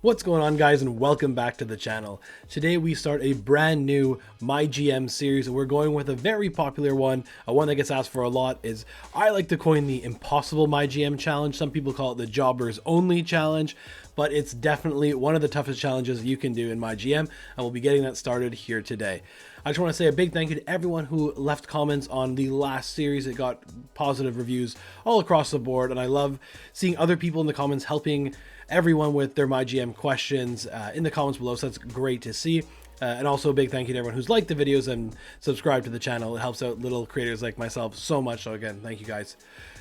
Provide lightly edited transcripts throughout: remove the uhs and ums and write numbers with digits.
What's going on, guys, and welcome back to the channel. Today we start a brand new My GM series, and we're going with a very popular one. One that gets asked for a lot is, I like to coin the impossible My GM challenge. Some people call it the jobbers only challenge, but it's definitely one of the toughest challenges you can do in My GM, and we'll be getting that started here today. I just want to say a big thank you to everyone who left comments on the last series. It got positive reviews all across the board, and I love seeing other people in the comments helping everyone with their My GM questions in the comments below, so that's great to see. And also a big thank you to everyone who's liked the videos and subscribed to the channel. It helps out little creators like myself so much. So again, thank you guys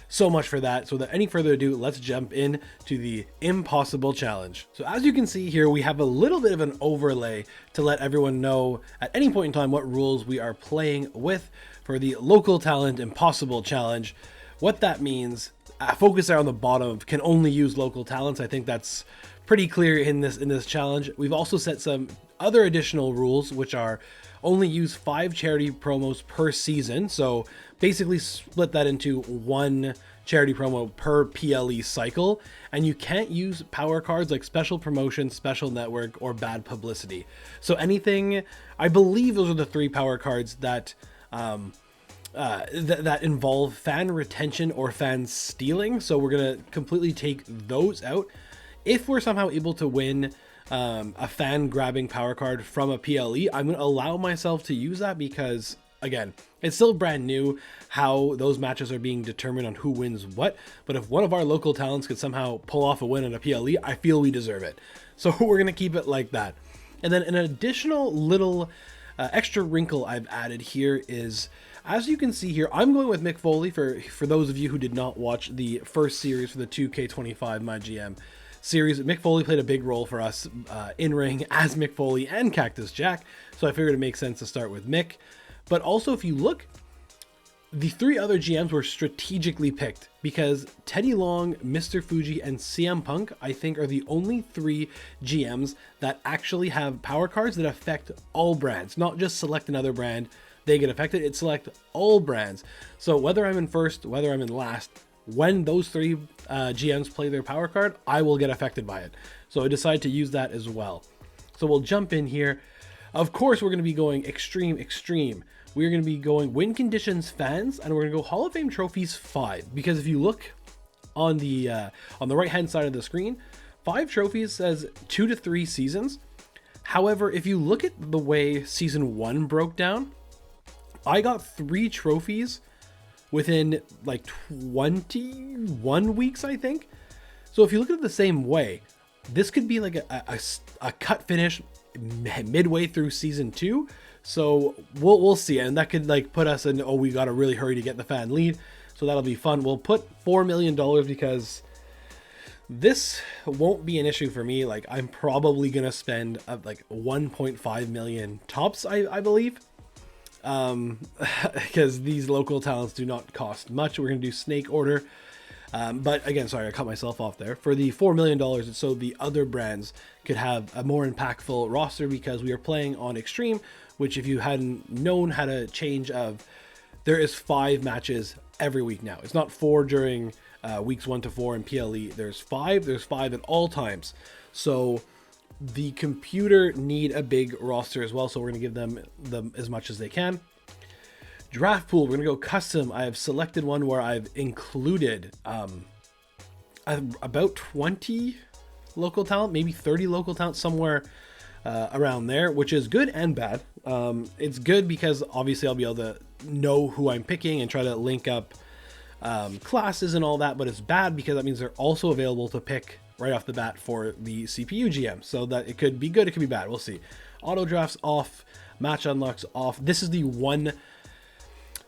so much for that. So without any further ado, let's jump in to the impossible challenge. So as you can see here, we have a little bit of an overlay to let everyone know at any point in time what rules we are playing with for the local talent impossible challenge. What that means, focus there on the bottom, can only use local talents. I think that's pretty clear in this challenge. We've also set some other additional rules, which are only use 5 charity promos per season. So basically split that into 1 charity promo per PLE cycle, and you can't use power cards like special promotion, special network, or bad publicity. So anything, I believe those are the 3 power cards that that involve fan retention or fan stealing. So we're gonna completely take those out. If we're somehow able to win a fan grabbing power card from a PLE, I'm gonna allow myself to use that because, again, it's still brand new how those matches are being determined on who wins what. But if one of our local talents could somehow pull off a win in a PLE, I feel we deserve it. So we're gonna keep it like that. And then an additional little extra wrinkle I've added here is, as you can see here, I'm going with Mick Foley for those of you who did not watch the first series for the 2K25 My GM series. Mick Foley played a big role for us in ring as Mick Foley and Cactus Jack, so I figured it makes sense to start with Mick. But also, if you look, the 3 other GMs were strategically picked because Teddy Long, Mr. Fuji, and CM Punk, I think, are the only 3 GMs that actually have power cards that affect all brands, not just select another brand. They get affected, it select all brands. So whether I'm in first, whether I'm in last, when those 3 GMs play their power card, I will get affected by it. So I decided to use that as well. So we'll jump in here. Of course, we're going to be going extreme. We're going to be going win conditions fans, and we're going to go Hall of Fame trophies 5. Because if you look on the right hand side of the screen, 5 trophies says 2 to 3 seasons. However, if you look at the way season 1 broke down, I got 3 trophies within like 21 weeks, I think. So if you look at it the same way, this could be like a cut finish midway through season 2. So we'll see, and that could like put us in, oh, we got to really hurry to get the fan lead. So that'll be fun. We'll put $4 million because this won't be an issue for me. Like, I'm probably gonna spend like 1.5 million tops, I believe. Because these local talents do not cost much. We're going to do snake order. But again, sorry, I cut myself off there. For the $4 million, it's so the other brands could have a more impactful roster, because we are playing on Extreme, which, if you hadn't known, had a change of, there is 5 matches every week now. It's not 4 during weeks 1 to 4 in PLE. There's 5 at all times. So the computer need a big roster as well, so we're going to give them as much as they can. Draft pool, we're going to go custom. I have selected one where I've included about 20 local talent, maybe 30 local talent, somewhere around there, which is good and bad. It's good because obviously I'll be able to know who I'm picking and try to link up classes and all that, but it's bad because that means they're also available to pick right off the bat for the CPU GM, so that it could be good, it could be bad, we'll see. Auto drafts off, match unlocks off. This is the one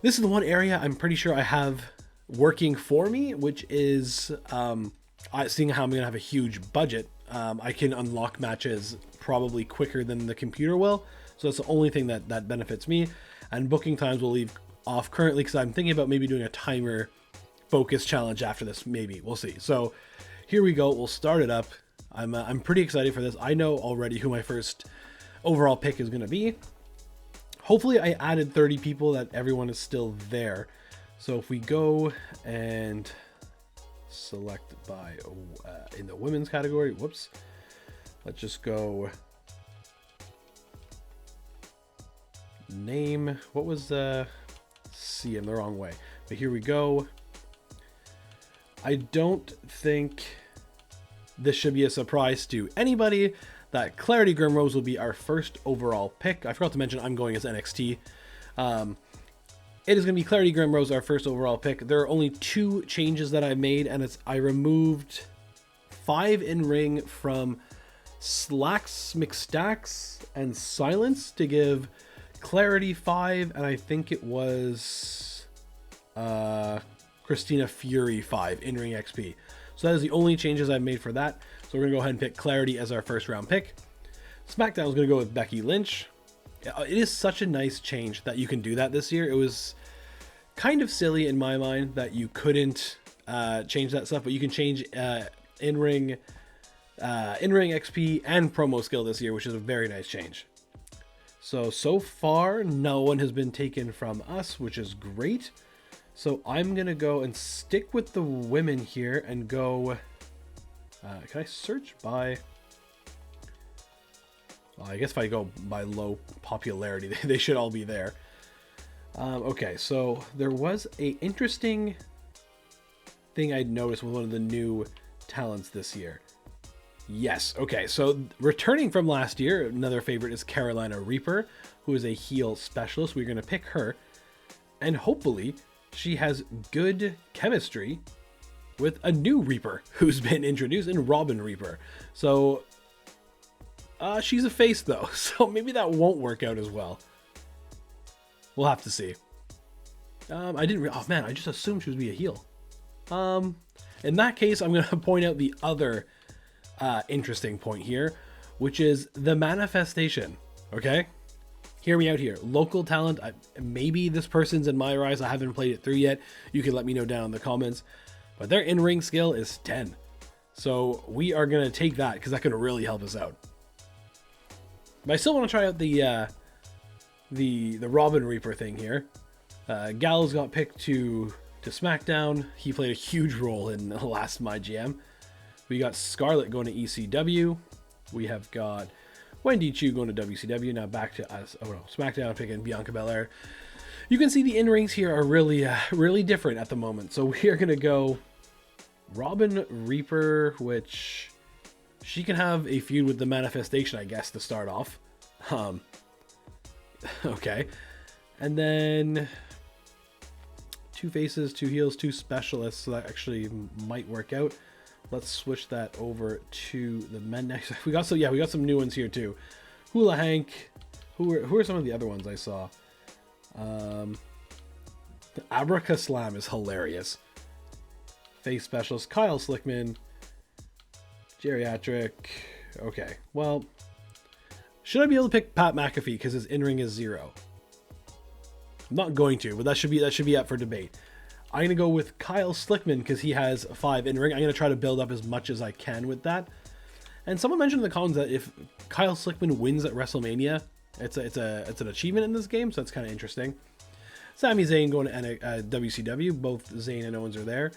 area I'm pretty sure I have working for me, which is seeing how I'm gonna have a huge budget. I can unlock matches probably quicker than the computer will, so that's the only thing that benefits me. And booking times will leave off currently because I'm thinking about maybe doing a timer focus challenge after this, maybe, we'll see. So here we go, we'll start it up. I'm pretty excited for this. I know already who my first overall pick is going to be. Hopefully I added 30 people, that everyone is still there. So if we go and select by in the women's category, whoops, Let's just go name. What was C? I'm the wrong way. But here we go. I don't think this should be a surprise to anybody that Clarity Grimrose will be our first overall pick. I forgot to mention I'm going as NXT. It is going to be Clarity Grimrose, our first overall pick. There are only 2 changes that I made, and I removed 5 in ring from Slacks, McStacks, and Silence to give Clarity 5, and I think it was Christina Fury 5 in ring XP. So that is the only changes I've made for that. So we're going to go ahead and pick Clarity as our first round pick. SmackDown is going to go with Becky Lynch. It is such a nice change that you can do that this year. It was kind of silly in my mind that you couldn't change that stuff, but you can change in-ring XP and promo skill this year, which is a very nice change. So far, no one has been taken from us, which is great. So I'm going to go and stick with the women here and go... can I search by... Well, I guess if I go by low popularity, they should all be there. Okay, so there was a interesting thing I'd noticed with one of the new talents this year. Yes, okay, so returning from last year, another favorite is Carolina Reaper, who is a heel specialist. We're going to pick her, and hopefully she has good chemistry with a new Reaper who's been introduced in Robin Reaper. So she's a face though, so maybe that won't work out as well. We'll have to see. Oh man, I just assumed she would be a heel. In that case, I'm going to point out the other interesting point here, which is the manifestation. Okay, hear me out here. Local talent. Maybe this person's in my eyes. I haven't played it through yet. You can let me know down in the comments. But their in-ring skill is 10. So we are going to take that because that can really help us out. But I still want to try out the Robin Reaper thing here. Gallows got picked to SmackDown. He played a huge role in the last MyGM. We got Scarlett going to ECW. We have got Wendy Chu going to WCW. Now back to us. Oh no, SmackDown picking Bianca Belair. You can see the in-rings here are really different at the moment. So we are going to go Robin Reaper, which she can have a feud with the Manifestation, I guess, to start off. Okay. And then 2 faces, 2 heels, 2 specialists. So that actually might work out. Let's switch that over to the men next. We got some new ones here too. Hula Hank. Who are some of the other ones I saw? The Abraca Slam is hilarious. Face specialist Kyle Slickman. Geriatric. Okay, well, should I be able to pick Pat McAfee because his in-ring is 0? I'm not going to, but that should be up for debate. I'm gonna go with Kyle Slickman because he has 5 in-ring. I'm gonna try to build up as much as I can with that. And someone mentioned in the comments that if Kyle Slickman wins at WrestleMania, it's an achievement in this game, so that's kind of interesting. Sami Zayn going to WCW. Both Zayn and Owens are there.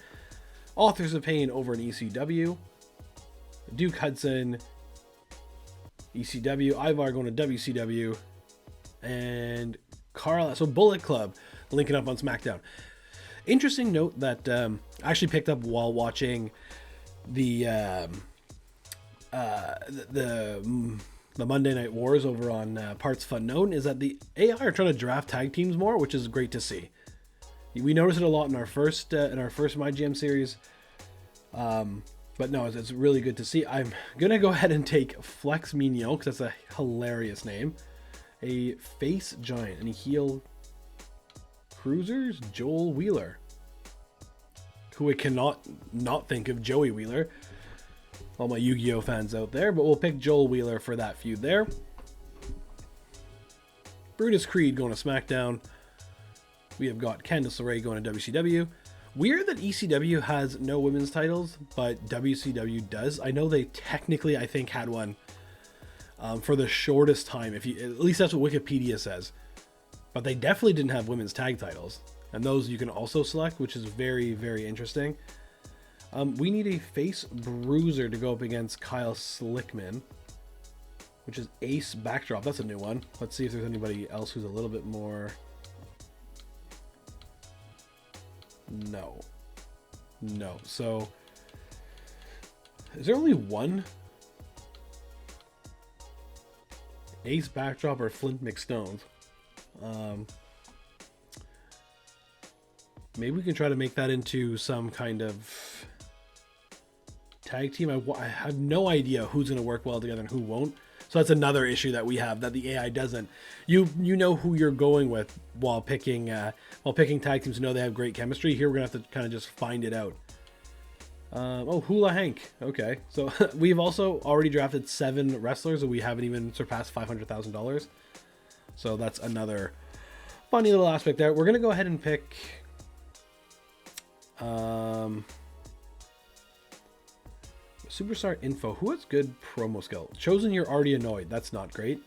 Authors of Pain over in ECW. Duke Hudson, ECW. Ivar going to WCW. And Carl, so Bullet Club linking up on SmackDown. Interesting note that I actually picked up while watching the Monday Night Wars over on Parts Fun Known is that the AI are trying to draft tag teams more, which is great to see. We noticed it a lot in our first MyGM series, but no, it's really good to see. I'm gonna go ahead and take Flex Mignon because that's a hilarious name. A face giant and a heel cruisers, Joel Wheeler, who I cannot not think of Joey Wheeler. All my Yu-Gi-Oh fans out there, but we'll pick Joel Wheeler for that feud there. Brutus Creed going to SmackDown. We have got Candice LeRae going to WCW. Weird that ECW has no women's titles, but WCW does. I know they technically, I think, had one for the shortest time. At least that's what Wikipedia says. But they definitely didn't have women's tag titles. And those you can also select, which is very, very interesting. We need a face bruiser to go up against Kyle Slickman. which is Ace Backdrop. That's a new one. Let's see if there's anybody else who's a little bit more. No. So is there only one Ace Backdrop or Flint McStones? Maybe we can try to make that into some kind of tag team. I have no idea who's going to work well together and who won't. So that's another issue that we have, that the AI doesn't. You know who you're going with while picking tag teams to know they have great chemistry. Here we're going to have to kind of just find it out. Oh, Hula Hank. Okay. So we've also already drafted 7 wrestlers and we haven't even surpassed $500,000. So that's another funny little aspect there. We're going to go ahead and pick Superstar Info. Who has good promo skill? Chosen, you're already annoyed. That's not great.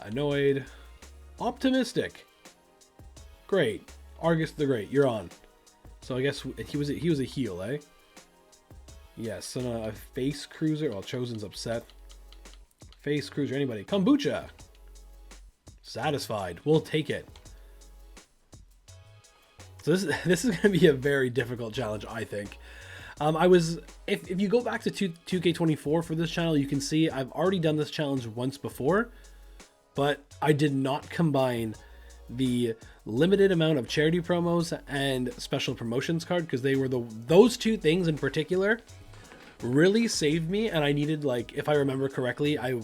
Annoyed. Optimistic. Great. Argus the Great, you're on. So I guess he was a heel, eh? Yes. So a face cruiser. Well, Chosen's upset. Face cruiser. Anybody? Kombucha. Satisfied. We'll take it. So this is going to be a very difficult challenge, I think. If you go back to 2K24 for this channel, you can see I've already done this challenge once before, but I did not combine the limited amount of charity promos and special promotions card, because they were those two things in particular really saved me, and I needed, like, if I remember correctly, I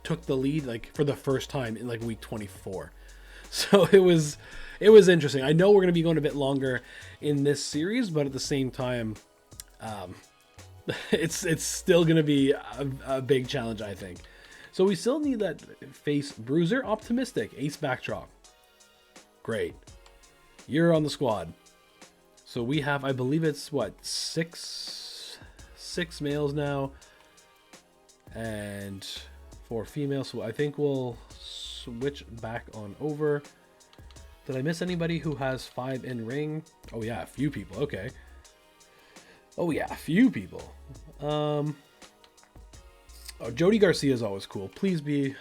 took the lead like for the first time in like week 24. So it was interesting. I know we're going to be going a bit longer in this series, but at the same time, it's still going to be a big challenge, I think. So we still need that face bruiser. Optimistic. Ace Backdrop. Great. You're on the squad. So we have, I believe it's what, six males now and 4 females. So I think we'll switch back on over. Did I miss anybody who has 5 in ring? Oh yeah, a few people. Okay. Oh yeah, a few people. Oh, Jody Garcia is always cool. Please be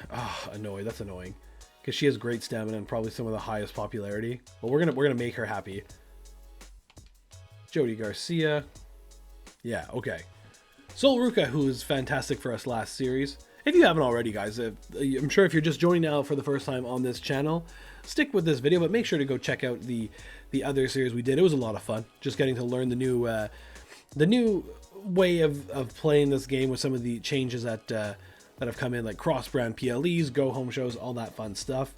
annoyed. That's annoying because she has great stamina and probably some of the highest popularity. But we're gonna make her happy. Jody Garcia. Yeah. Okay. Sol Ruka, who was fantastic for us last series. If you haven't already, guys, I'm sure if you're just joining now for the first time on this channel, stick with this video, but make sure to go check out the other series we did. It was a lot of fun, just getting to learn the new way of playing this game with some of the changes that have come in, like cross-brand PLEs, go-home shows, all that fun stuff.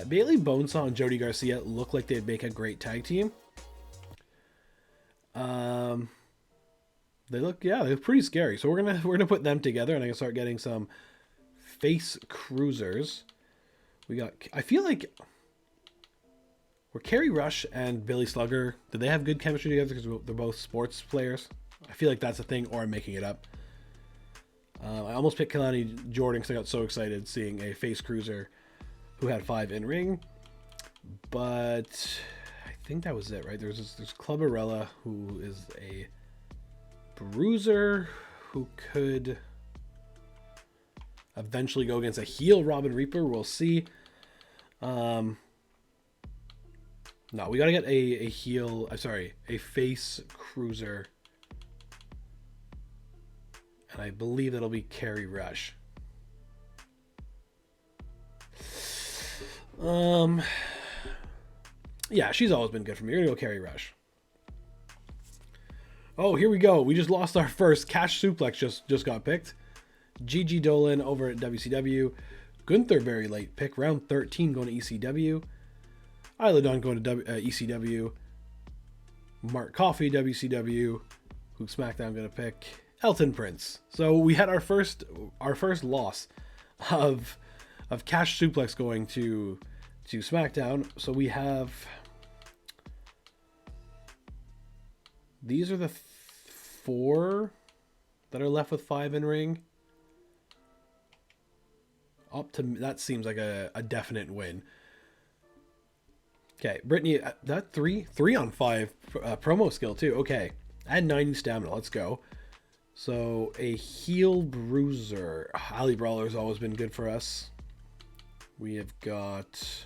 Bailey Bonesaw and Jody Garcia look like they'd make a great tag team. They look pretty scary. So we're gonna put them together, and I can start getting some face cruisers. We got. I feel like were Kerry Rush and Billy Slugger, did they have good chemistry together because they're both sports players? I feel like that's a thing, or I'm making it up. I almost picked Kalani Jordan because I got so excited seeing a face cruiser who had 5 in ring, but I think that was it, right? There's Clubberella, who is a bruiser who could eventually go against a heel Robin Reaper. We'll see. No, we gotta get a heel. I'm sorry, a face cruiser, and I believe that'll be Kerry Rush. Yeah, she's always been good for me. We're gonna go Kerry Rush. Oh, here we go. We just lost our first. Cash Suplex just got picked. Gigi Dolan over at WCW. Gunther very late pick. Round 13 going to ECW. Isla Dawn going to ECW. Mark Coffey, WCW. Who SmackDown going to pick? Elton Prince. So we had our first loss of Cash Suplex going to SmackDown. So we have... These are the 4 that are left with 5 in ring. That seems like a definite win. Okay, Brittany, that 3 on 5 promo skill too. Okay, add 90 stamina. Let's go. So a heel bruiser. Ali Brawler's always been good for us. We have got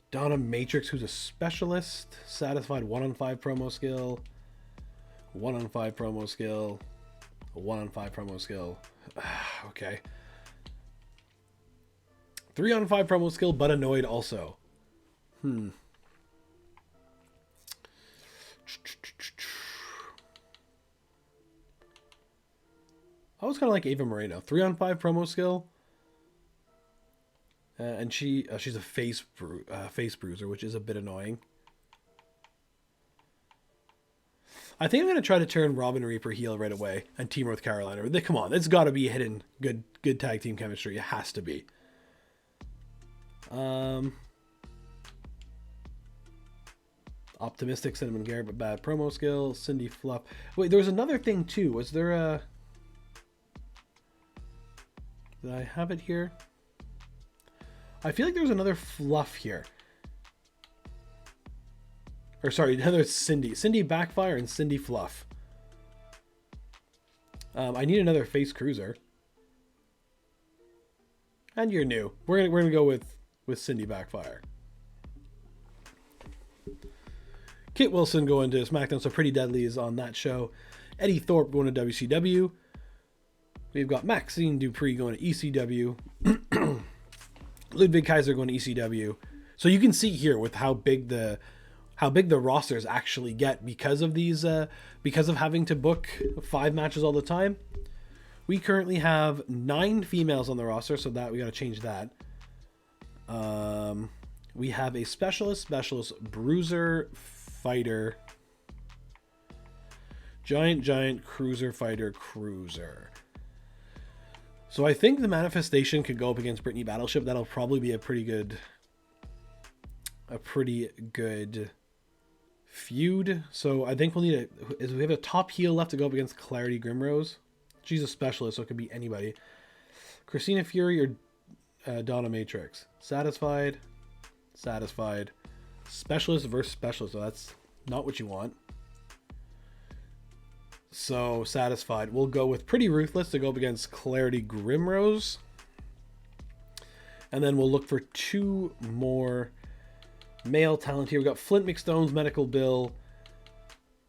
Donna Matrix, who's a specialist. Satisfied 1-on-5 promo skill. 1-on-5 promo skill. 1-on-5 promo skill. Okay. 3-on-5 promo skill, but annoyed also. I was kind of like Ava Moreno. 3-on-5 promo skill. And she's a face bruiser, which is a bit annoying. I think I'm going to try to turn Robin Reaper heel right away and team North Carolina. Come on, it's got to be hidden good tag team chemistry. It has to be. Optimistic Cinnamon Garrett, but bad promo skill. Cindy Fluff. Wait, there was another thing too. Was there a... Did I have it here? I feel like there was another Fluff here. Or sorry, another Cindy. Cindy Backfire and Cindy Fluff. I need another face cruiser. And you're new. We're gonna go with Cindy Backfire. Kit Wilson going to SmackDown, so Pretty Deadly is on that show. Eddie Thorpe going to WCW. We've got Maxine Dupree going to ECW. Ludwig Kaiser going to ECW. So you can see here with how big the rosters actually get because of these because of having to book 5 matches all the time. We currently have 9 females on the roster, so that we got to change that. We have a specialist, bruiser, fighter, giant, cruiser, fighter, cruiser. So I think the Manifestation could go up against Brittany Battleship. That'll probably be a pretty good feud. So I think we'll need we have a top heel left to go up against Clarity Grimrose. She's a specialist, so it could be anybody. Christina Fury or Donna Matrix. Satisfied. Specialist versus specialist. So that's not what you want. So Satisfied. We'll go with Pretty Ruthless to go up against Clarity Grimrose. And then we'll look for 2 more male talent here. We've got Flint McStone's Medical Bill.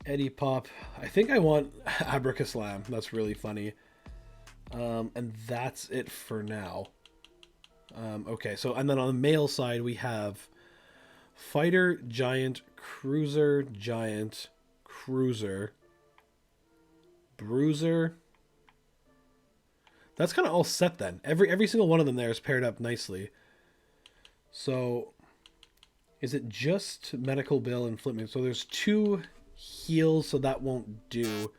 Eddie Pop. I think I want Abracaslam. That's really funny. And that's it for now. Okay, so and then on the male side we have Fighter, Giant, Cruiser, Giant, Cruiser, Bruiser. That's kind of all set then. Every single one of them there is paired up nicely. So is it just Medical Bill and Flip? So there's 2 heels, so that won't do.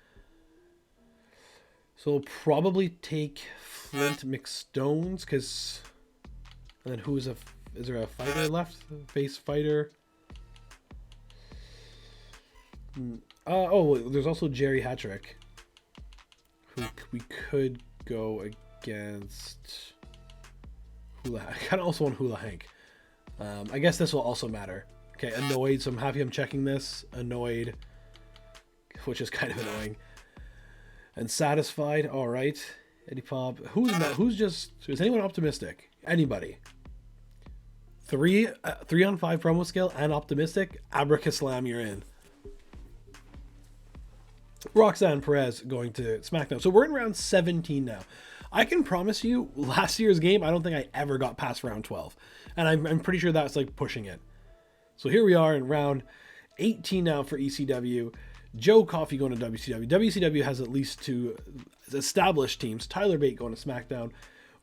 So we'll probably take Flint McStones, because... And then is there a fighter left? Face fighter. Oh, there's also Jerry Hattrick, who we could go against. Hula. I kind of also want Hula Hank. I guess this will also matter. Okay, Annoyed. So I'm happy I'm checking this. Annoyed, which is kind of annoying. And Satisfied. All right. Eddie Pop. Is anyone optimistic? Anybody? 3-on-5 promo skill and optimistic. Abracaslam, you're in. Roxanne Perez going to SmackDown. So we're in round 17 now. I can promise you, last year's game, I don't think I ever got past round 12. And I'm pretty sure that's like pushing it. So here we are in round 18 now for ECW. Joe Coffey going to WCW. WCW has at least 2 established teams. Tyler Bate going to SmackDown.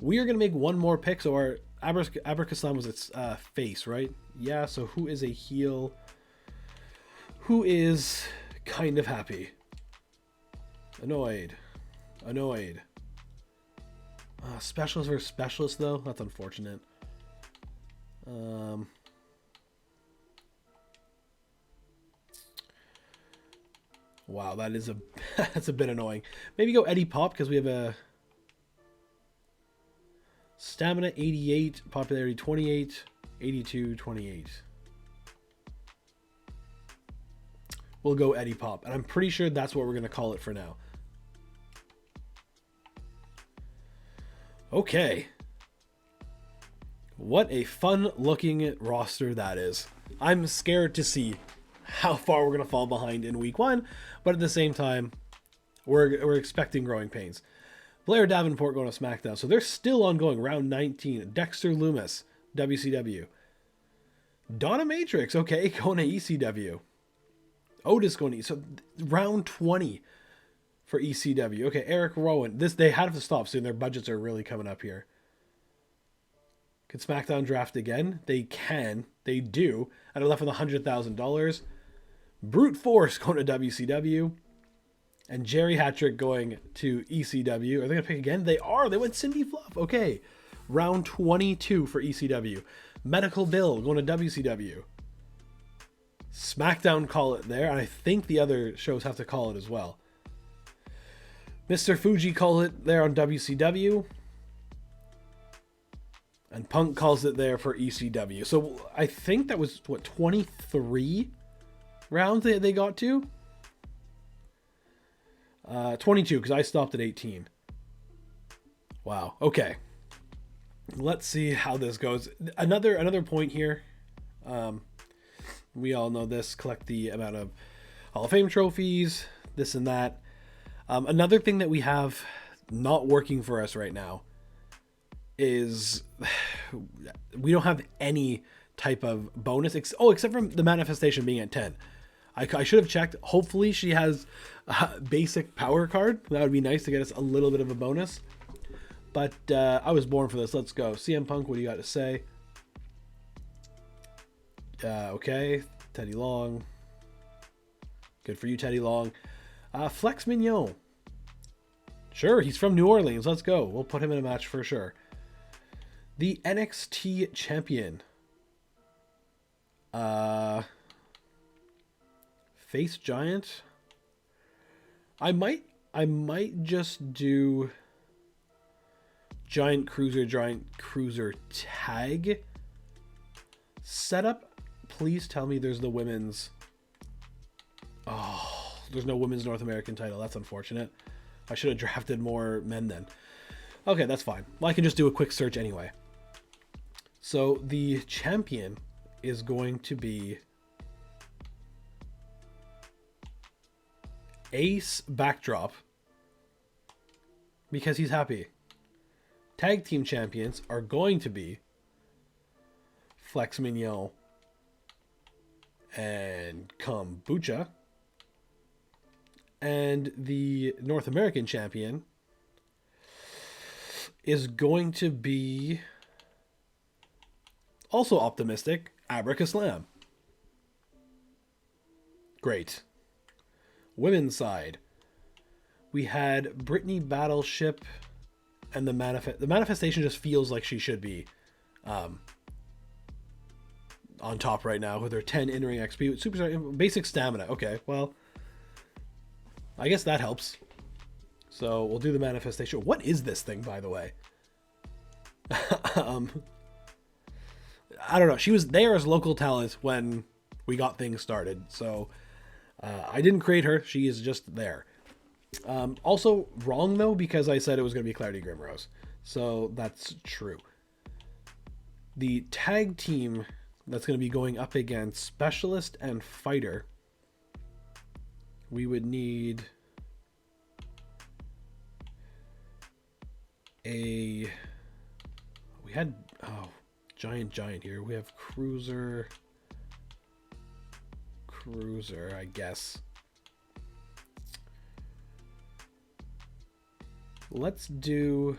We are going to make one more pick. So our Abracaslam was its face, right? Yeah, so who is a heel? Who is kind of happy? Annoyed. Specialist versus specialist, though? That's unfortunate. Wow, that is that's a bit annoying. Maybe go Eddie Pop, because we have a stamina 88, popularity 28, 82, 28. we'll go Eddie Pop. And I'm pretty sure that's what we're going to call it for now. Okay. What a fun looking roster that is. I'm scared to see how far we're going to fall behind in week 1, but at the same time, we're expecting growing pains. Blair Davenport going to SmackDown, so they're still ongoing. Round 19. Dexter Loomis, WCW. Donna Matrix, okay, going to ECW. Otis going to so round 20 for ECW. Okay, Eric Rowan. They had to stop soon. Their budgets are really coming up here. Can SmackDown draft again? They can. They do. And they're left with $100,000. Brute Force going to WCW. And Jerry Hattrick going to ECW. Are they going to pick again? They are. They went Cindy Fluff. Okay. Round 22 for ECW. Medical Bill going to WCW. SmackDown call it there. And I think the other shows have to call it as well. Mr. Fuji call it there on WCW. And Punk calls it there for ECW. So I think that was, 23 rounds they got to? 22, because I stopped at 18. Wow. Okay. Let's see how this goes. Another point here. We all know this. Collect the amount of Hall of Fame trophies, this and that. Another thing that we have not working for us right now is we don't have any type of bonus, except for the manifestation being at 10. I should have checked. Hopefully she has a basic power card. That would be nice to get us a little bit of a bonus. But I was born for this. Let's go. CM Punk, what do you got to say? Okay. Teddy Long. Good for you, Teddy Long. Flex Mignon. Sure, he's from New Orleans. Let's go. We'll put him in a match for sure. The NXT champion. Face Giant. I might just do Giant Cruiser tag setup. Please tell me there's the women's. Oh, there's no women's North American title. That's unfortunate. I should have drafted more men then. Okay, that's fine. Well, I can just do a quick search anyway. So the champion is going to be Ace Backdrop because he's happy. Tag team champions are going to be Flex Mignon and Kombucha. And the North American champion is going to be also optimistic, Abracaslam. Great. Women's side. We had Brittany Battleship and the manifestation just feels like she should be on top right now with her 10 in-ring XP with superstar basic stamina. Okay, well, I guess that helps. So we'll do the manifestation. What is this thing, by the way? I don't know. She was there as local talent when we got things started. So I didn't create her. She is just there. Also wrong, though, because I said it was going to be Clarity Grimrose. So that's true. The tag team that's going to be going up against Specialist and Fighter. We would need we had Giant here. We have Cruiser, I guess. Let's do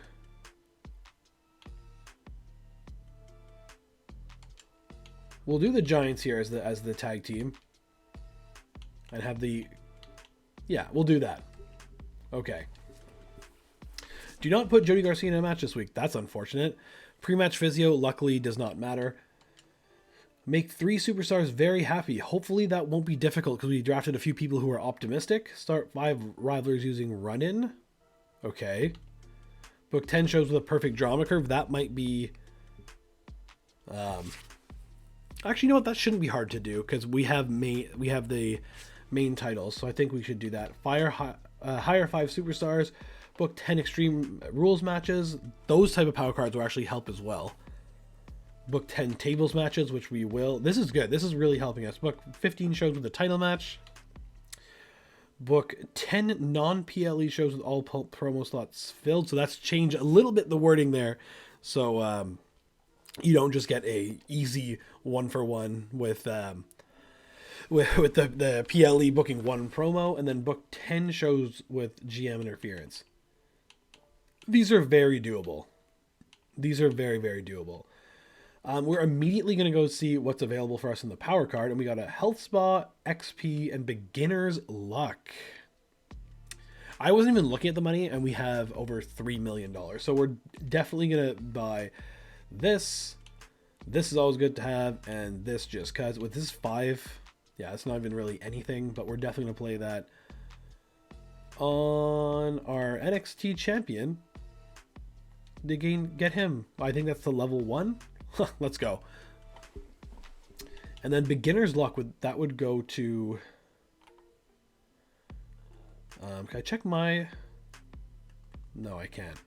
we'll do the Giants here as the tag team and have we'll do that. Okay. Do not put Jody Garcia in a match this week. That's unfortunate. Pre-match physio, luckily, does not matter. Make 3 superstars very happy. Hopefully that won't be difficult because we drafted a few people who are optimistic. Start 5 rivalries using run-in. Okay. Book 10 shows with a perfect drama curve. That might be... Actually, you know what? That shouldn't be hard to do because we have the main titles. So I think we should do that. Hire 5 superstars, book 10 extreme rules matches. Those type of power cards will actually help as well. Book 10 tables matches, which we will. This is good. This is really helping us. Book 15 shows with a title match. Book 10 non-PLE shows with all promo slots filled. So that's changed a little bit the wording there. So you don't just get a easy 1-for-1 with the PLE booking 1 promo, and then book 10 shows with GM interference. These are very doable. These are very, very doable. We're immediately going to go see what's available for us in the power card, and we got a health spa, XP, and beginner's luck. I wasn't even looking at the money, and we have over $3 million. So we're definitely going to buy this. This is always good to have, and this just because with this 5, yeah, it's not even really anything, but we're definitely going to play that on our NXT champion to get him. I think that's the level 1. Let's go. And then beginner's luck would go to can I check my... No, I can't.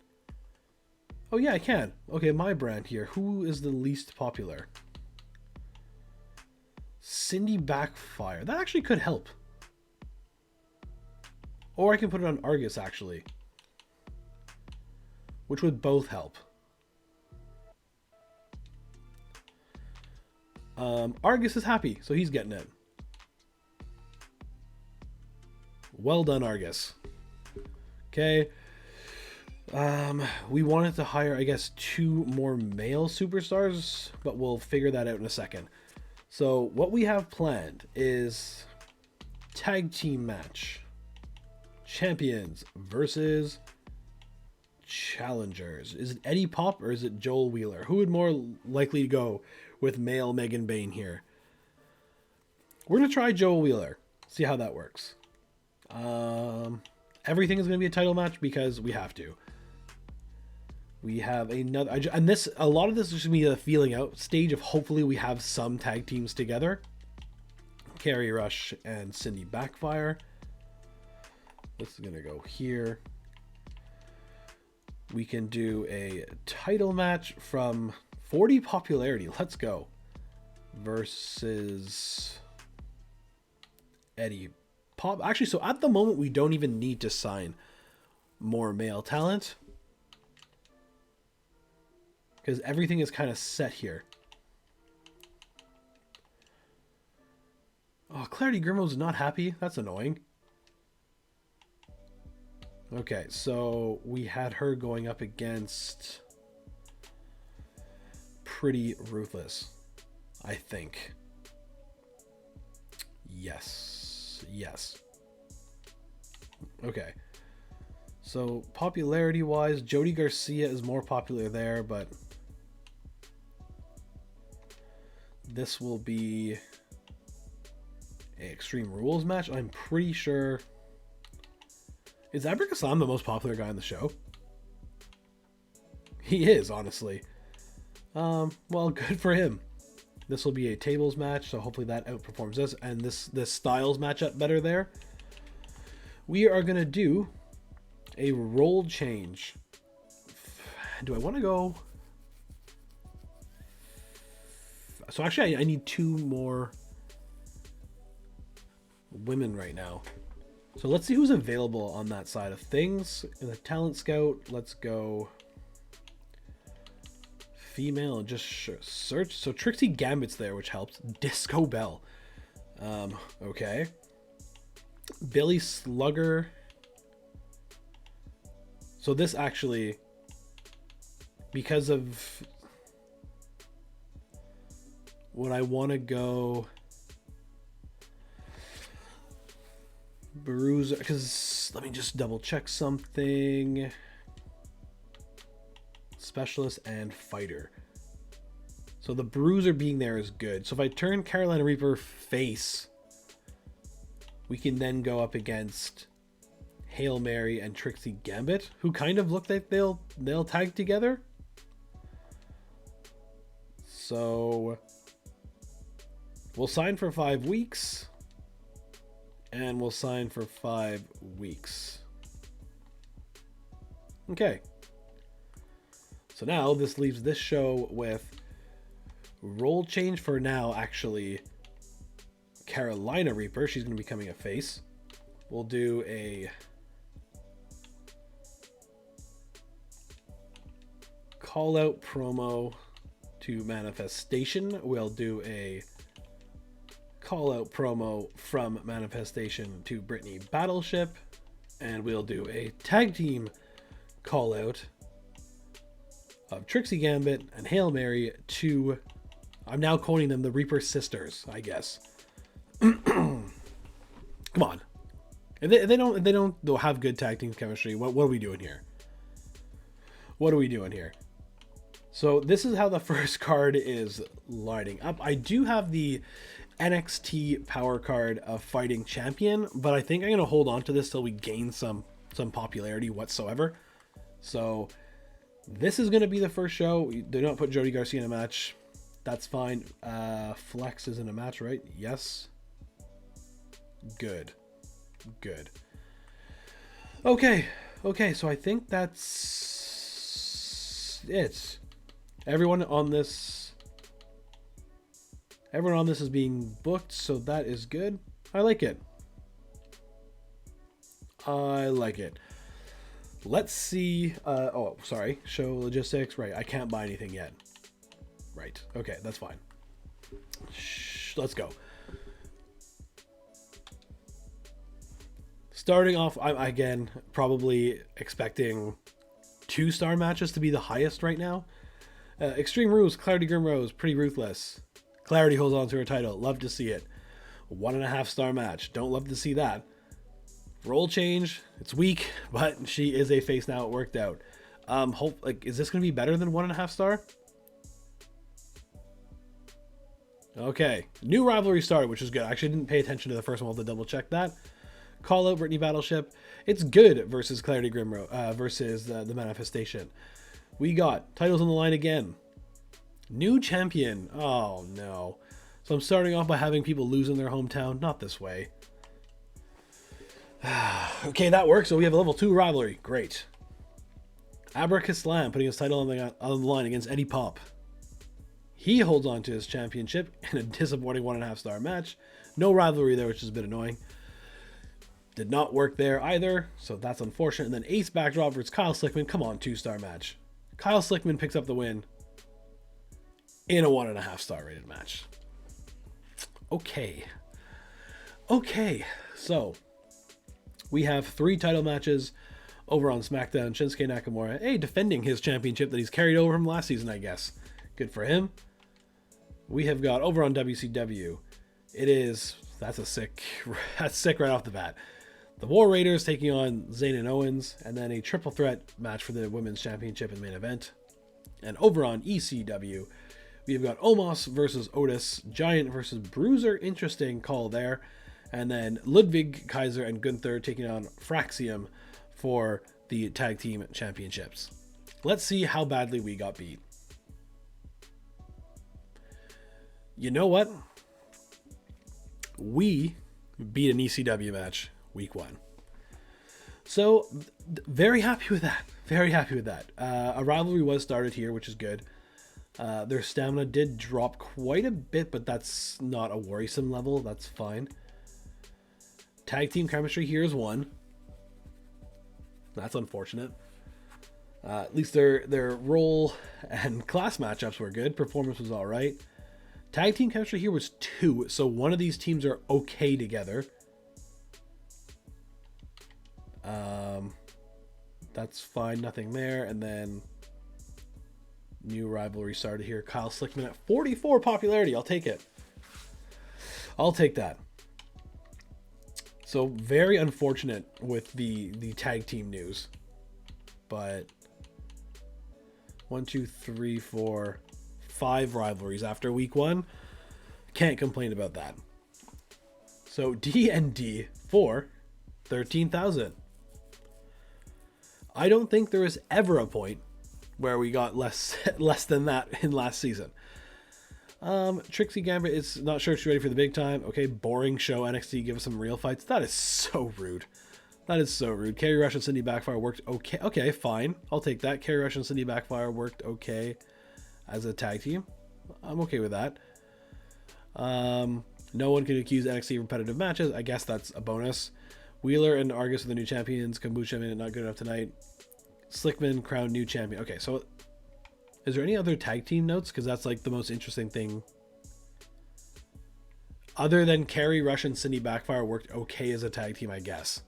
Oh yeah, I can. Okay, my brand here. Who is the least popular? Cindy Backfire. That actually could help. Or I can put it on Argus actually, which would both help. Argus is happy, so he's getting it. Well done, Argus. Okay. We wanted to hire, I guess, 2 more male superstars, but we'll figure that out in a second. So what we have planned is tag team match. Champions versus challengers. Is it Eddie Pop or is it Joel Wheeler? Who would more likely go with male Megan Bayne here? We're going to try Joel Wheeler. See how that works. Everything is going to be a title match because we have to. We have another, and this, a lot of this is going to be a feeling out stage of hopefully we have some tag teams together. Carrie Rush and Cindy Backfire. This is going to go here. We can do a title match from 40 popularity. Let's go. Versus Eddie Pop. Actually, so at the moment, we don't even need to sign more male talent, because everything is kind of set here. Oh, Clarity Grimo's not happy. That's annoying. Okay, so we had her going up against Pretty Ruthless, I think. Yes. Okay. So popularity-wise, Jody Garcia is more popular there, but this will be an Extreme Rules match. I'm pretty sure... Is Abraham Islam the most popular guy on the show? He is, honestly. Well, good for him. This will be a tables match, so hopefully that outperforms us. And this Styles matchup better there. We are going to do a role change. Do I want to go... So actually, I need 2 more women right now. So let's see who's available on that side of things. In the talent scout, let's go female and just search. So Trixie Gambit's there, which helps. Disco Bell. Okay. Billy Slugger. So this actually, because of what I want to go... Bruiser, because let me just double check something. Specialist and fighter. So the Bruiser being there is good. So if I turn Carolina Reaper face, we can then go up against Hail Mary and Trixie Gambit, who kind of look like they'll tag together. So we'll sign for 5 weeks. And we'll sign for 5 weeks. Okay. So now this leaves this show with role change for now, actually. Carolina Reaper, she's going to be becoming a face. We'll do a call out promo to Manifestation. We'll do a call out promo from Manifestation to Brittany Battleship. And we'll do a tag team call out of Trixie Gambit and Hail Mary to, I'm now calling them the Reaper Sisters, I guess. Come on. If they don't have good tag team chemistry, what are we doing here? What are we doing here? So this is how the first card is lining up. I do have the NXT power card of Fighting Champion, but I think I'm going to hold on to this till we gain some popularity whatsoever. So this is going to be the first show. We do not put Jody Garcia in a match. That's fine. Flex is in a match, right? Yes. Good. Okay, so I think that's it. Everyone on this is being booked, so that is good. I like it. Let's see. Oh, sorry. Show logistics. Right. I can't buy anything yet. Right. Okay, that's fine. Let's go. Starting off, I'm again probably expecting 2-star matches to be the highest right now. Extreme Rules, Clarity Grimrose, pretty ruthless. Clarity holds on to her title. Love to see it. 1.5-star match. Don't love to see that. Role change. It's weak, but she is a face now. It worked out. Is this going to be better than 1.5-star? Okay. New rivalry started, which is good. I actually didn't pay attention to the first one. I'll have to double check that. Call out Brittany Battleship. It's good versus Clarity Grimrose versus the Manifestation. We got titles on the line again. New champion. Oh no. So I'm starting off by having people lose in their hometown. Not this way. Okay, that works. So we have a level 2 rivalry. Great. Abracaslam putting his title on the line against Eddie Pop. He holds on to his championship in a disappointing 1.5-star match. No rivalry there, which is a bit annoying. Did not work there either, so that's unfortunate. And then Ace Backdrop versus Kyle Slickman. Come on, 2-star match. Kyle Slickman picks up the win in a 1.5-star rated match. Okay, so we have 3 title matches over on SmackDown. Shinsuke Nakamura, defending his championship that he's carried over from last season, I guess. Good for him. We have got over on WCW. That's sick right off the bat. The War Raiders taking on Zayn and Owens, and then a triple threat match for the Women's Championship in the main event. And over on ECW, we've got Omos versus Otis, Giant versus Bruiser, interesting call there. And then Ludwig Kaiser and Gunther taking on Fraxium for the Tag Team Championships. Let's see how badly we got beat. You know what? We beat an ECW match week 1. So very happy with that. A rivalry was started here, which is good. Their stamina did drop quite a bit, but that's not a worrisome level. That's fine. Tag team chemistry here is 1. That's unfortunate. At least their role and class matchups were good. Performance was all right. Tag team chemistry here was 2, so one of these teams are okay together. That's fine, nothing there. And then new rivalry started here. Kyle Slickman at 44 popularity. I'll take it. I'll take that. So very unfortunate with the tag team news. But 1, 2, 3, 4, 5 rivalries after week 1. Can't complain about that. So D&D for 13,000. I don't think there was ever a point where we got less than that in last season. Trixie Gambit is not sure if she's ready for the big time. Okay, boring show. NXT, give us some real fights. That is so rude. That is so rude. Kerry Rush and Cindy Backfire worked okay. Okay, fine. I'll take that. Kerry Rush and Cindy Backfire worked okay as a tag team. I'm okay with that. No one can accuse NXT of repetitive matches. I guess that's a bonus. Wheeler and Argus are the new champions. Kombucha made it not good enough tonight. Slickman crowned new champion. Okay, so is there any other tag team notes? Because that's like the most interesting thing. Other than Kerry Rush and Cindy Backfire worked okay as a tag team, I guess.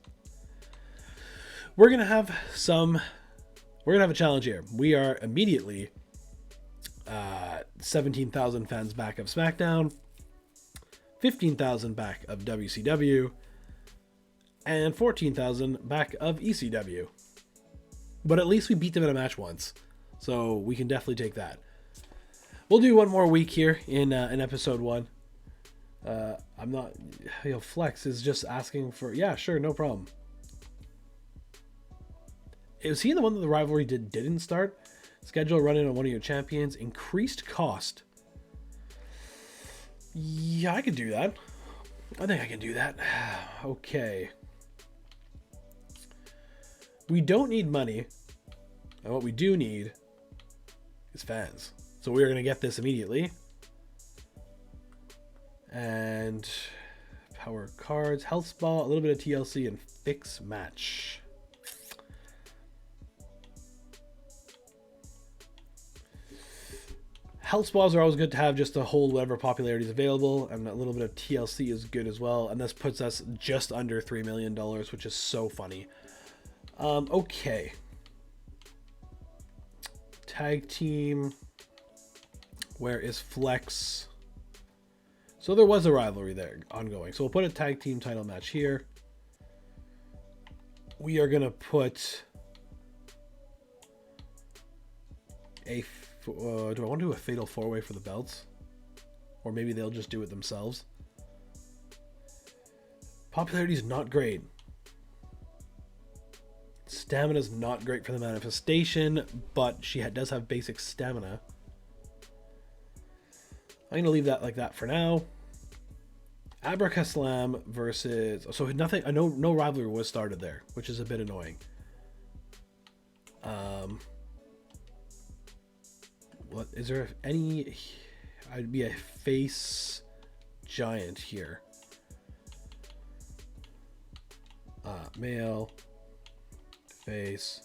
We're gonna have a challenge here. We are immediately 17,000 fans back of SmackDown, 15,000 back of WCW, and 14,000 back of ECW. But at least we beat them in a match once, so we can definitely take that. We'll do one more week here in episode 1. I'm not, Flex is just asking for, yeah, sure, no problem. Is he the one that the rivalry didn't start? Schedule a run-in on one of your champions. Increased cost. Yeah, I could do that. I think I can do that. Okay. We don't need money. And what we do need is fans. So we are going to get this immediately. And power cards, health spa, a little bit of TLC, and fix match. Health spas are always good to have just to hold whatever popularity is available, and a little bit of TLC is good as well. And this puts us just under $3 million, which is so funny. Okay. Tag team. Where is Flex? So there was a rivalry there ongoing. So we'll put a tag team title match here. We are going to put a... do I want to do a fatal 4-way for the belts? Or maybe they'll just do it themselves. Popularity is not great. Stamina is not great for the manifestation, but she does have basic stamina. I'm going to leave that like that for now. Abracaslam versus... So nothing... No rivalry was started there, which is a bit annoying. What is there any? I'd be a face giant here. Male face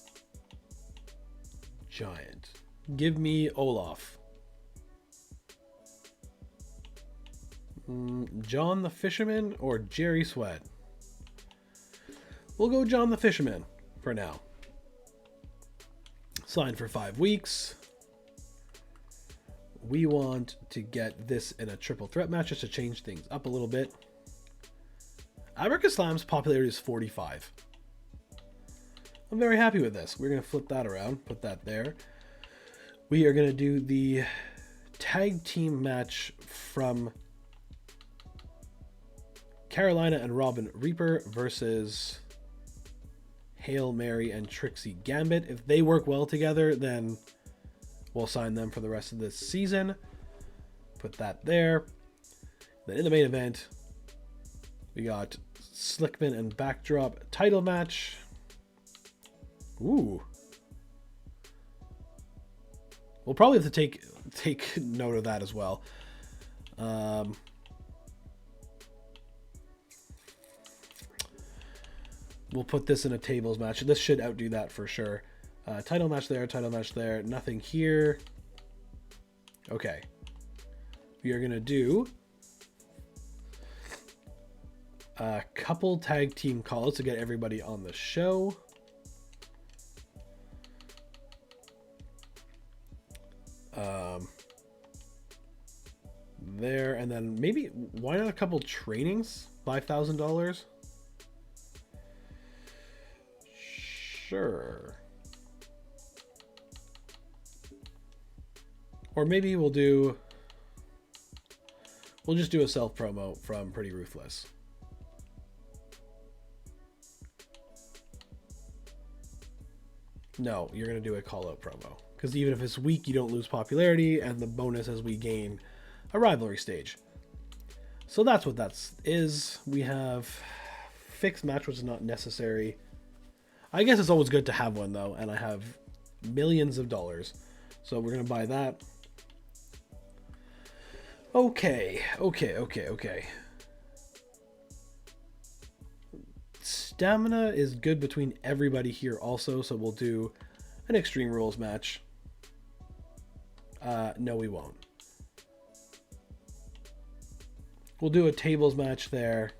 giant. Give me Olaf. John the Fisherman or Jerry Sweat? We'll go John the Fisherman for now. Signed for 5 weeks. We want to get this in a triple threat match just to change things up a little bit. Abracaslam's popularity is 45. I'm very happy with this. We're going to flip that around, put that there. We are going to do the tag team match from Carolina and Robin Reaper versus Hail Mary and Trixie Gambit. If they work well together, then we'll sign them for the rest of this season. Put that there. Then in the main event, we got Slickman and Backdrop title match. Ooh. We'll probably have to take note of that as well. We'll put this in a tables match. This should outdo that for sure. Title match there, nothing here. Okay. We are going to do a couple tag team calls to get everybody on the show. There, and then maybe, why not a couple trainings? $5,000? Sure. Or maybe we'll just do a self promo from Pretty Ruthless. No, you're going to do a call out promo. Because even if it's weak, you don't lose popularity, and the bonus as we gain a rivalry stage. So that's what that is. We have fixed match, which is not necessary. I guess it's always good to have one though, and I have millions of dollars. So we're going to buy that. Okay. Stamina is good between everybody here also, so we'll do an Extreme Rules match. No, we won't. We'll do a tables match there,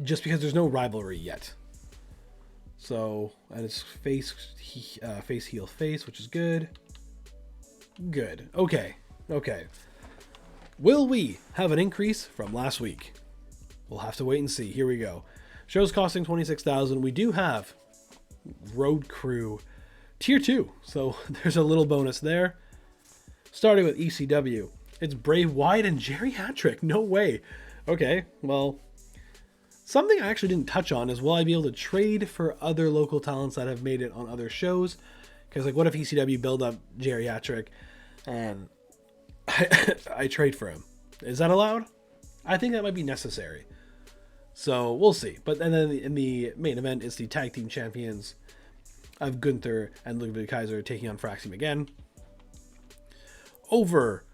just because there's no rivalry yet. So, and it's face, heel, face, which is good. Good. Okay. Will we have an increase from last week? We'll have to wait and see. Here we go. Shows costing $26,000. We do have Road Crew Tier 2, so there's a little bonus there. Starting with ECW, it's Brave Wyatt and Jerry Hattrick. No way. Okay, well, something I actually didn't touch on is will I be able to trade for other local talents that have made it on other shows? Because, like, what if ECW build up Jerry Hattrick and I trade for him? Is that allowed? I think that might be necessary. So we'll see. But and then in the main event, it's the tag team champions of Gunther and Ludwig Kaiser taking on Fraxim again. Over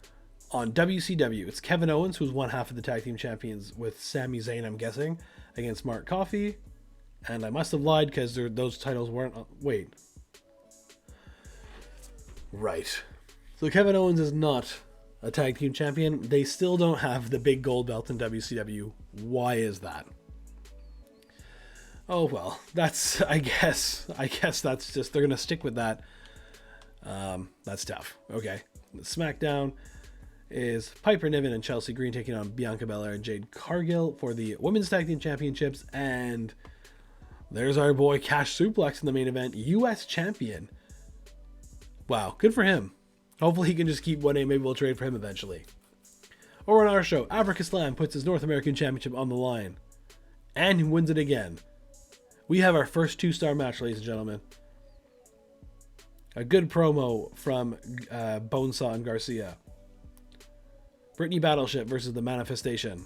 on WCW, it's Kevin Owens, who's one half of the tag team champions, with Sami Zayn, I'm guessing, against Mark Coffey. And I must have lied because those titles weren't. Wait. Right. So Kevin Owens is not a tag team champion. They still don't have the big gold belt in WCW. Why is that? Oh well, that's I guess that's just they're gonna stick with that. That's tough. Okay. SmackDown is Piper Niven and Chelsea Green taking on Bianca Belair and Jade Cargill for the Women's Tag Team Championships, and there's our boy Cash Suplex in the main event, US champion. Wow, good for him. Hopefully he can just keep winning. Maybe we'll trade for him eventually. Or on our show, Africa Slam puts his North American Championship on the line and wins it again. We have our first 2-star match, ladies and gentlemen. A good promo from Bonesaw and Garcia. Brittany Battleship versus the Manifestation.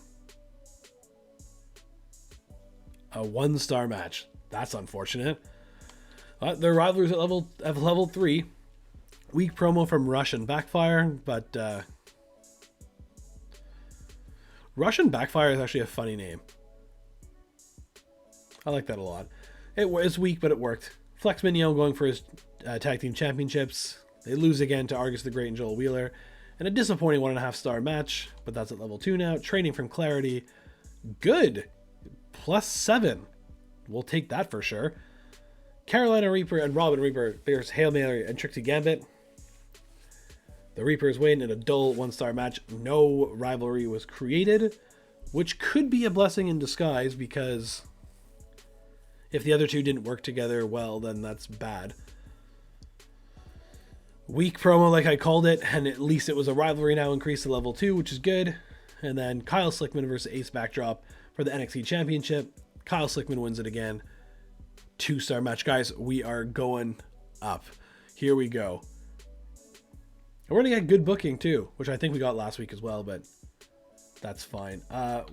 A 1-star match. That's unfortunate. Their rivalries at level 3. Weak promo from Russian Backfire, but Russian Backfire is actually a funny name. I like that a lot. It's weak, but it worked. Flex Mignon going for his tag team championships. They lose again to Argus the Great and Joel Wheeler. And a disappointing 1.5-star match, but that's at level 2 now. Training from Clarity. Good. +7. We'll take that for sure. Carolina Reaper and Robin Reaper. There's Hail Mary and Trixie Gambit. The Reapers win in a dull 1-star match. No rivalry was created, which could be a blessing in disguise because if the other two didn't work together well, then that's bad. Weak promo, like I called it, and at least it was a rivalry now increased to level 2, which is good. And then Kyle Slickman versus Ace Backdrop for the NXT Championship. Kyle Slickman wins it again. 2-star match. Guys, we are going up. Here we go. And we're going to get good booking too, which I think we got last week as well, but that's fine.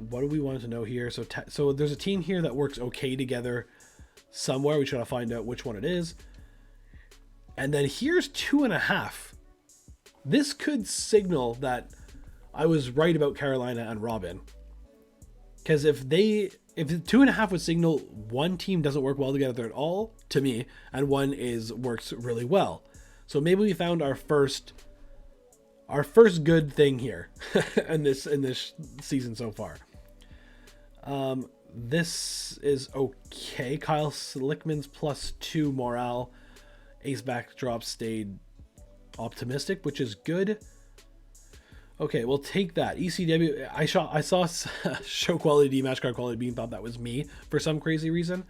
What do we want to know here? So there's a team here that works okay together somewhere. We try to find out which one it is. And then here's 2.5. This could signal that I was right about Carolina and Robin. Because if 2.5 would signal one team doesn't work well together at all, to me, and one works really well. So maybe we found our first good thing here in this season so far. This is okay. Kyle Slickman's +2 morale. Ace Backdrop stayed optimistic, which is good. Okay, we'll take that. ECW, I saw show quality, match card quality being thought that was me for some crazy reason.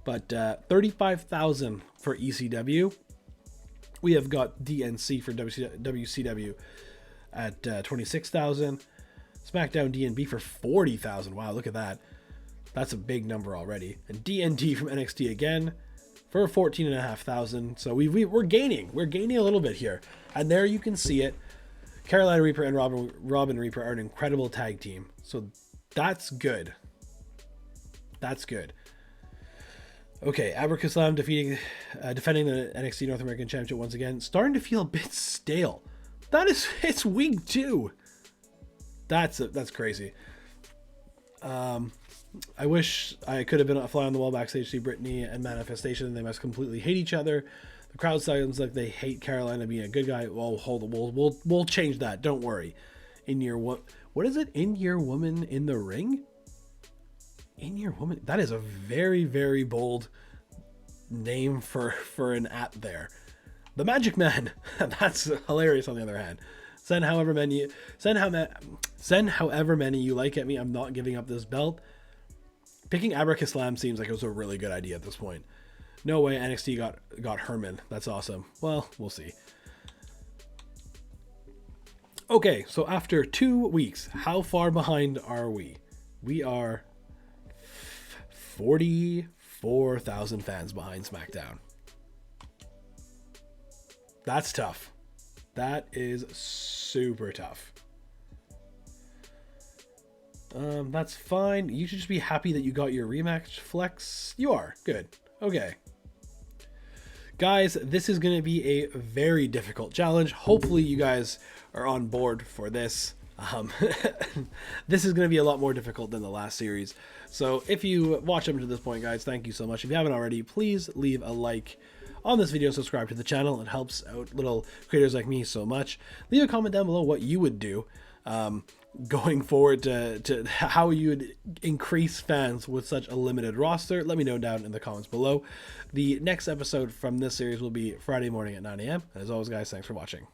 But 35,000 for ECW. We have got DNC for WCW at 26,000. SmackDown DNB for 40,000. Wow, look at that. That's a big number already. And DNT from NXT again for 14,500. So we're gaining. We're gaining a little bit here. And there you can see it. Carolina Reaper and Robin Reaper are an incredible tag team. So that's good. That's good. Okay, Abracaslam defending the NXT North American Championship once again. Starting to feel a bit stale. It's week 2. That's crazy. I wish I could have been a fly on the wall backstage to see Brittany and Manifestation. They must completely hate each other. The crowd sounds like they hate Carolina being a good guy. Well, we'll change that. Don't worry. What is it? In Your Woman in the Ring? In Your Woman. That is a very, very bold name for an app there. The Magic Man. That's hilarious on the other hand. Send however many you like at me. I'm not giving up this belt. Picking Abracaslam seems like it was a really good idea at this point. No way NXT got Herman. That's awesome. Well, we'll see. Okay, so after 2 weeks, how far behind are we? We are 44,000 fans behind SmackDown. That's tough. That is super tough. That's fine. You should just be happy that you got your rematch flex. You are. Good. Okay. Guys, this is going to be a very difficult challenge. Hopefully you guys are on board for this. This is going to be a lot more difficult than the last series. So if you watch up to this point, guys, thank you so much. If you haven't already, please leave a like on this video, subscribe to the channel. It helps out little creators like me so much. Leave a comment down below what you would do going forward to how you would increase fans with such a limited roster. Let me know down in the comments below. The next episode from this series will be Friday morning at 9 a.m. And as always, guys, thanks for watching.